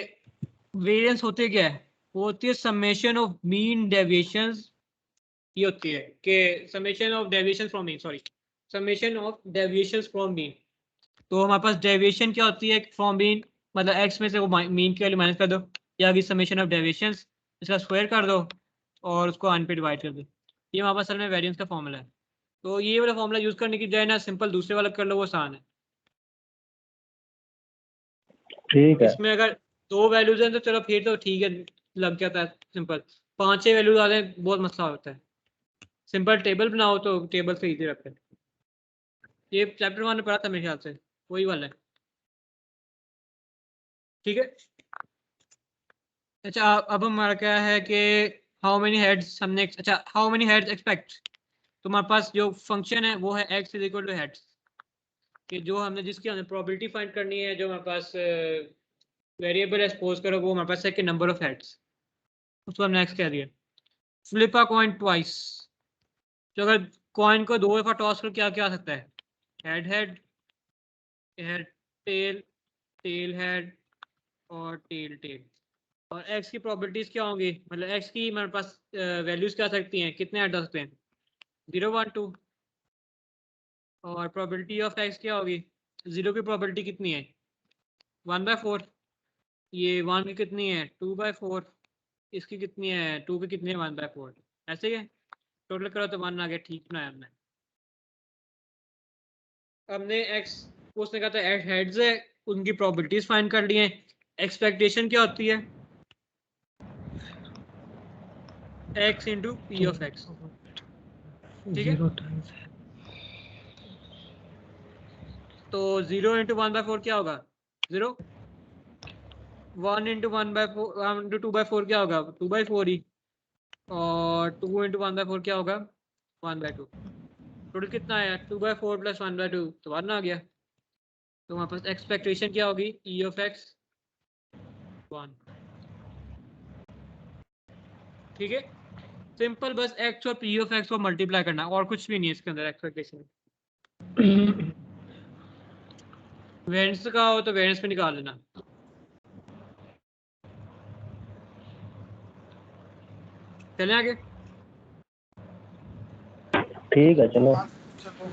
वेरिएंस होते क्या है, वो होती है समेशन ऑफ मीन डेविएशंस, ये होती है कि summation of deviation from mean, sorry summation of deviations from mean. तो हमारे पास डेविएशन क्या होती है फ्रॉम मीन, मतलब एक्स में से वो मीन की वैल्यू माइनस कर दो, या आगे समेशन ऑफ डेविएशंस, इसका स्क्वायर कर दो और उसको आन पे डिवाइड कर दो, ये हमारे पास असल में वेरिएंस का फॉर्मूला है। तो ये वाला फॉर्मूला यूज करने की बजाय ना सिंपल दूसरे वाला कर लो, वो आसान है। ठीक है। इसमें अगर दो वैल्यूज हैं तो चलो फिर तो ठीक है, लग जाता है सिंपल, 5-6 वैल्यूज आ जाए बहुत मसला होता है। सिंपल टेबल बनाओ तो टेबल से इजी रहता है। ये चैप्टर 1 में पढ़ा था मेरे ख्याल से, वही वाला है। ठीक है, अच्छा अब हमारा क्या है कि हाउ मेनी हेड्स हमने, अच्छा हाउ मेनी हेड्स एक्सपेक्ट, तो हमारे पास जो फंक्शन है वो है x is equal two heads, कि जो हमने जिसकी हमने प्रोबेबिलिटी फाइंड करनी है, जो हमारे पास वेरिएबल है सपोज करो, वो हमारे पास है कि नंबर ऑफ हेड्स, उसको हमने एक्स कह दिया। फ्लिप अ कॉइन ट्वाइस, तो अगर कॉइन को 2 दफा टॉस करो क्या क्या आ सकता है, head head, head tail, tail head और टेल टेल। और एक्स की प्रोबेबिलिटीज क्या होंगी, मतलब एक्स की हमारे पास वैल्यूज क्या सकती हैं, कितने ऐड हो सकते हैं, 0 1 2। और प्रोबेबिलिटी ऑफ एक्स क्या होगी, 0 की प्रोबेबिलिटी कितनी है 1/4, ये 1 की कितनी है 2/4, इसकी कितनी है 2 की कितनी है 1/4, ऐसे ही है। टोटल करो तो 1 आ गया, ठीक बनाया हमने। हमने एक्स, उसने कहा था हेड्स है, उनकी प्रोबेबिलिटीज फाइंड कर ली हैं। एक्सपेक्टेशन क्या होती है, x into P of x, ठीक है। तो 0 इंटू 1/4 क्या होगा 0, 1 इंटू 1/4, 1 इंटू 2/4 क्या होगा 2/4 ही, और 2 इंटू 1/4 क्या होगा 1/2। टोटल कितना आया 2/4 प्लस 1/2, तो 1 आ गया। तो हमारे पास एक्सपेक्टेशन क्या होगी ई ऑफ एक्स 1। ठीक है, सिंपल बस एक्स और पी ऑफ एक्स को मल्टीप्लाई करना, और कुछ भी नहीं है इसके अंदर एक्सपेक्टेशन। वेरिएंस का हो तो वेरिएंस पे निकाल लेना। चलें आगे। ठीक है चलो। हाँ चलो।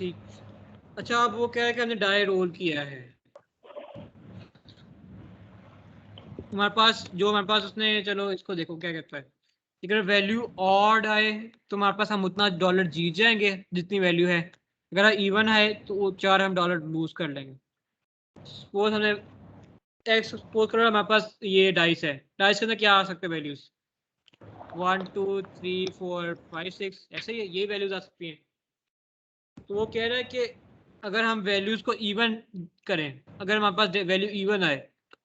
ठीक। अच्छा अब वो कह रहा है कि हमने डाई रोल किया है, हमारे पास उसने, चलो इसको देखो क्या कहता है। अगर वैल्यू ऑड आए तो हमारे पास हम उतना डॉलर जीत जाएंगे जितनी वैल्यू है, अगर इवन है तो वो 4 हम डॉलर लूज कर लेंगे। सपोज हमने एक्स सपोज करो हमारे पास ये डाइस है, डाइस के अंदर क्या आ सकते हैं वैल्यूज 1 2 3 4 5 6 ऐसे ही ये वैल्यूज आ सकती हैं। तो वो कह रहा है कि अगर हम वैल्यूज को इवन करें, अगर हमारे पास वैल्यू इवन आए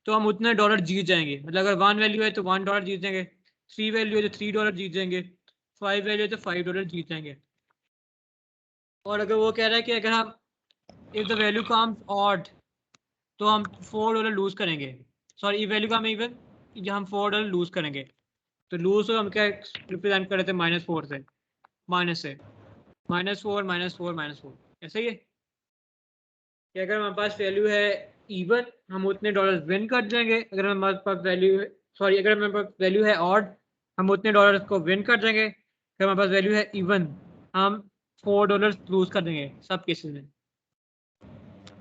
तो हम उतने डॉलर जीत जाएंगे, मतलब अगर 1 वैल्यू है तो 1 डॉलर जीत जाएंगे, 3 वैल्यू है तो 3 डॉलर जीत जाएंगे, 5 वैल्यू है तो 5 डॉलर जीत जाएंगे। और अगर वो कह रहा है कि अगर हम if the value comes odd तो हम 4 डॉलर लूज करेंगे, सॉरी ई वैल्यू का हम इवन हम 4 डॉलर लूज करेंगे। तो लूज को हम क्या रिप्रेजेंट कर रहे थे -4 से, माइनस से -4 -4 ऐसे ही है कि अगर हमारे पास वैल्यू है इवन हम उतने डॉलर विन कर जाएंगे, अगर हमारे पास वैल्यू सॉरी अगर हमारे पास वैल्यू है ऑड हम उतने डॉलर को विन कर जाएंगे, अगर हमारे पास वैल्यू है इवन हम 4 डॉलर लूज कर देंगे सब केसेस में।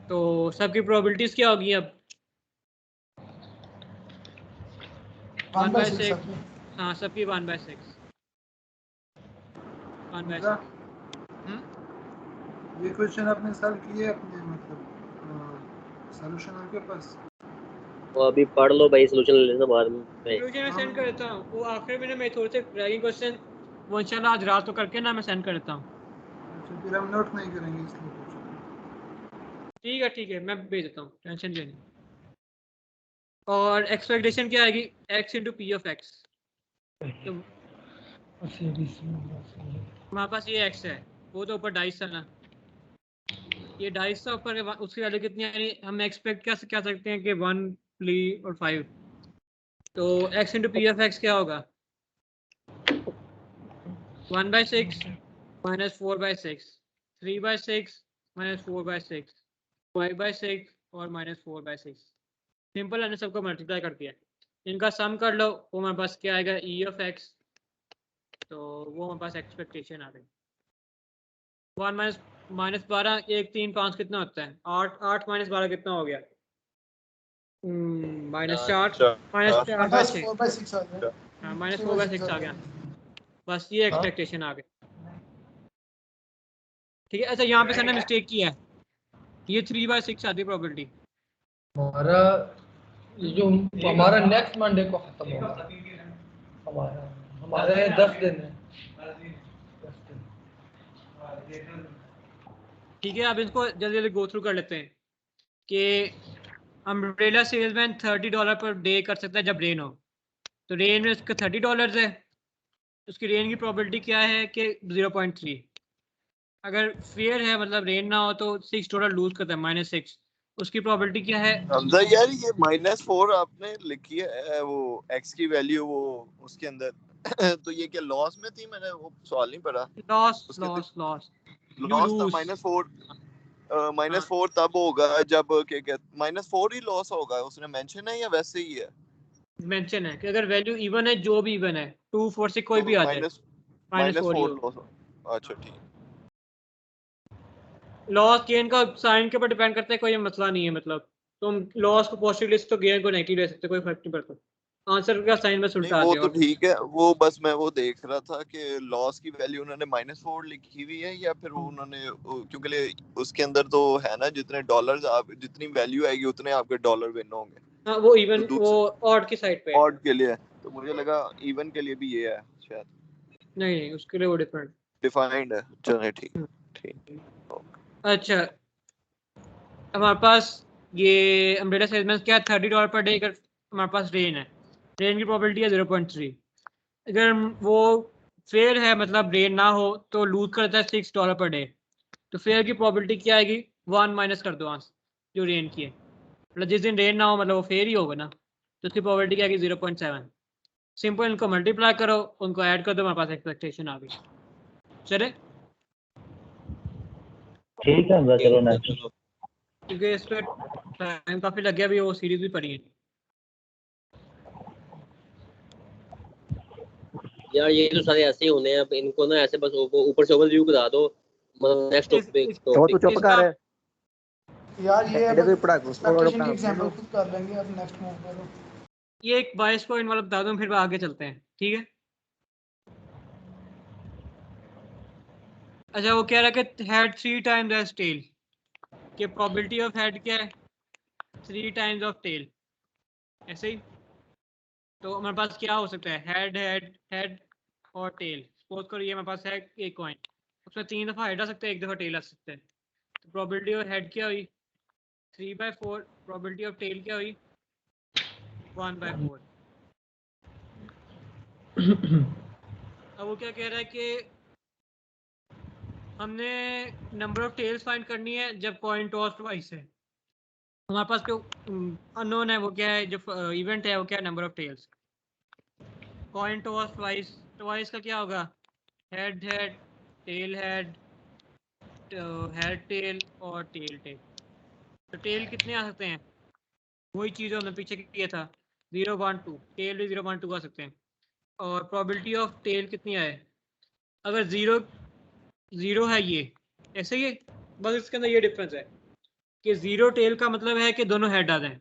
तो सबकी प्रोबेबिलिटीज क्या होगी अब 1/6, हाँ सबकी 1/6 1/6। ये क्वेश्चन आपने सॉल्व किए अपने मतलब सॉल्यूशन आपके पास? वो अभी पढ़ लो भाई, सोल्यूशन ले लेना बाद में। मुझे मैं सेंड कर देता हूँ, वो आखिर में ना मैं थोड़े से रैगिंग क्वेश्चन वो इंशाल्लाह आज रात को करके ना मैं सेंड कर देता हूँ। अच्छा फिर हम नोट नहीं करेंगे इसलिए पूछा। ठीक है मैं भेज देता हूँ, टेंशन लेनी। और एक्सपेक्टेशन क्या आएगी x into P of x. तो हमारे पास ये x है, वो तो ऊपर डाइस था ना, ये डाइस था ऊपर, उसकी वैल्यू कितनी है, हम एक्सपेक्ट क्या सकते हैं कि 1 3 और 5। तो x into P of x क्या होगा 1/6 -4/6 3/6 -4/6 5/6 और -4/6। सिंपल है, सबको मल्टीप्लाई कर दिया, इनका सम कर लो, वो हमारे पास क्या आएगा ई ऑफ एक्स। तो वो हमारे पास एक्सपेक्टेशन आ गई 1 -12 1 3 5 कितना होता है 8 8 -12 कितना हो गया -4 -4/6 4/6 आ गया। हाँ -4/6 आ गया। बस ये एक्सपेक्टेशन आ गई, ठीक है। अच्छा यहाँ पे सर ने मिस्टेक किया है, ये 3/6 आती है प्रोबेबिलिटी। हमारा ये जो हमारा नेक्स्ट मंडे को खत्म होगा, हमारे 10 दिन है। ठीक है अब इसको जल्दी जल्दी गो थ्रू कर लेते हैं कि अम्ब्रेला सेल्समैन $30 पर डे कर सकता है जब रेन हो। तो रेन में उसका $30 है, उसकी रेन की प्रोबेबिलिटी क्या है कि 0.3। अगर फेयर है मतलब रेन ना हो तो $6 लूज करता है -6, उसकी प्रोबेबिलिटी क्या है हमजा यार ये -4 आपने लिखी है वो x की वैल्यू वो उसके अंदर तो ये क्या लॉस में थी? मैंने वो सवाल नहीं पढ़ा। लॉस उसके लॉस लॉस लॉस था -4 तब होगा जब क्या -4 ही लॉस होगा, उसने मेंशन है या वैसे ही है? मेंशन है कि अगर वैल्यू इवन है, जो भी इवन है 2 4 से कोई भी आ जाए -4 ही -4 होगा। लॉस। अच्छा ठीक। लॉस गेन का साइन के ऊपर डिपेंड करता है, कोई मसला नहीं है, मतलब तुम लॉस को पॉजिटिव ले सकते हो, गेन को नेगेटिव ले सकते हो, कोई फर्क नहीं पड़ता। आंसर का साइन बस नहीं उल्टा आ वो गया तो और ठीक है, वो बस मैं वो देख रहा था कि लॉस की वैल्यू उन्होंने -4 लिखी हुई है या फिर वो उन्होंने क्योंकि उसके अंदर तो है ना जितने डॉलर्स आप जितनी वैल्यू आएगी उतने आपके डॉलर विन होंगे। हाँ वो इवन तो वो ऑड की साइड पे है। ऑड के लिए तो मुझे लगा इवन के लिए भी ये है शायद नहीं उसके लिए वो डिफरेंट। डिफाइंड है। चलिए ठीक ठीक। अच्छा हमारे पास ये अम्ब्रेला सेल्समैन क्या है $30 पर डे, अगर हमारे पास रेन है, रेन की प्रोबेबिलिटी है 0.3। अगर वो फेयर है मतलब रेन ना हो तो लूज करता है $6 पर डे। तो फेयर की प्रोबेबिलिटी क्या आएगी 1 माइनस कर दो आंसर जो रेन की है, मतलब जिस दिन रेन ना हो मतलब वो फेयर ही होगा ना, तो उसकी प्रोबेबिलिटी क्या आएगी 0.7। सिंपल इनको मल्टीप्लाई करो, उनको ऐड कर दो, हमारे पास एक्सपेक्टेशन आ गई। चले ठीक है हमजा, चलो नेक्स्ट। क्योंकि इस पर टाइम काफ़ी लग गया, अभी वो सीरीज भी पढ़ी है। यार ये तो सारे ऐसे ही होने हैं, अब इनको ना ऐसे बस ऊपर से ओवरव्यू करा दो मतलब नेक्स्ट टॉपिक इस- तो तू चुप इसका- कर यार ये एडे तो पढ़ा एक्सपेक्टेशन की एग्जांपल खुद कर लेंगे। अब नेक्स्ट मूव करो। ये एक बायस पॉइंट वाला बता दूं, फिर आगे चलते हैं, ठीक है। अच्छा, वो कह रहा है कि हेड 3 टाइम्स एज टेल, कि प्रोबेबिलिटी ऑफ हेड क्या है, 3 टाइम्स ऑफ टेल, ऐसे ही। तो हमारे पास क्या हो सकता है, हेड हेड हेड और टेल। सपोज करो ये हमारे पास है एक कॉइन, उसमें 3 दफ़ा हेड आ सकता है, 1 दफ़ा टेल आ सकता है। तो प्रोबेबिलिटी ऑफ हेड क्या हुई, 3/4। प्रोबेबिलिटी ऑफ टेल क्या हुई, 1/4। अब वो क्या कह रहा है कि हमने नंबर ऑफ टेल्स फाइंड करनी है जब कॉइन टॉस ट्वाइस है। हमारे पास जो अननोन है वो क्या है, जो इवेंट है वो क्या है, number of tails. Coin toss twice, twice का क्या होगा, head head, tail head, head tail और टेल टेल। तो टेल कितने आ सकते हैं, वही चीज़ जो हमने पीछे किया था, 0 1 2, टेल भी 0 1 2 आ सकते हैं। और प्रोबेबिलिटी ऑफ टेल कितनी आए, अगर 0 है ये ऐसे ही है, बस इसके अंदर ये डिफरेंस है कि 0 टेल का मतलब है कि दोनों हेड आ जाएं।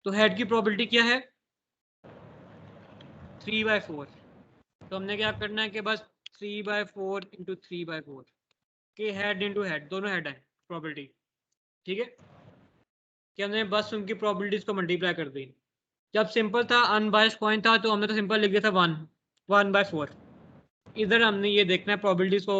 तो हेड की प्रोबेबिलिटी क्या है, 3/4। तो हमने क्या करना है कि बस 3/4 इंटू 3/4 के हेड इंटू हेड, दोनों हेड है प्रोबेबिलिटी, ठीक है। कि हमने बस उनकी प्रोबेबिलिटीज को मल्टीप्लाई कर दी। जब सिंपल था, अनबायस्ड कॉइन था, तो हमने तो सिंपल लिख दिया था 1/4। इधर हमने ये देखना है प्रोबेबिलिटीज को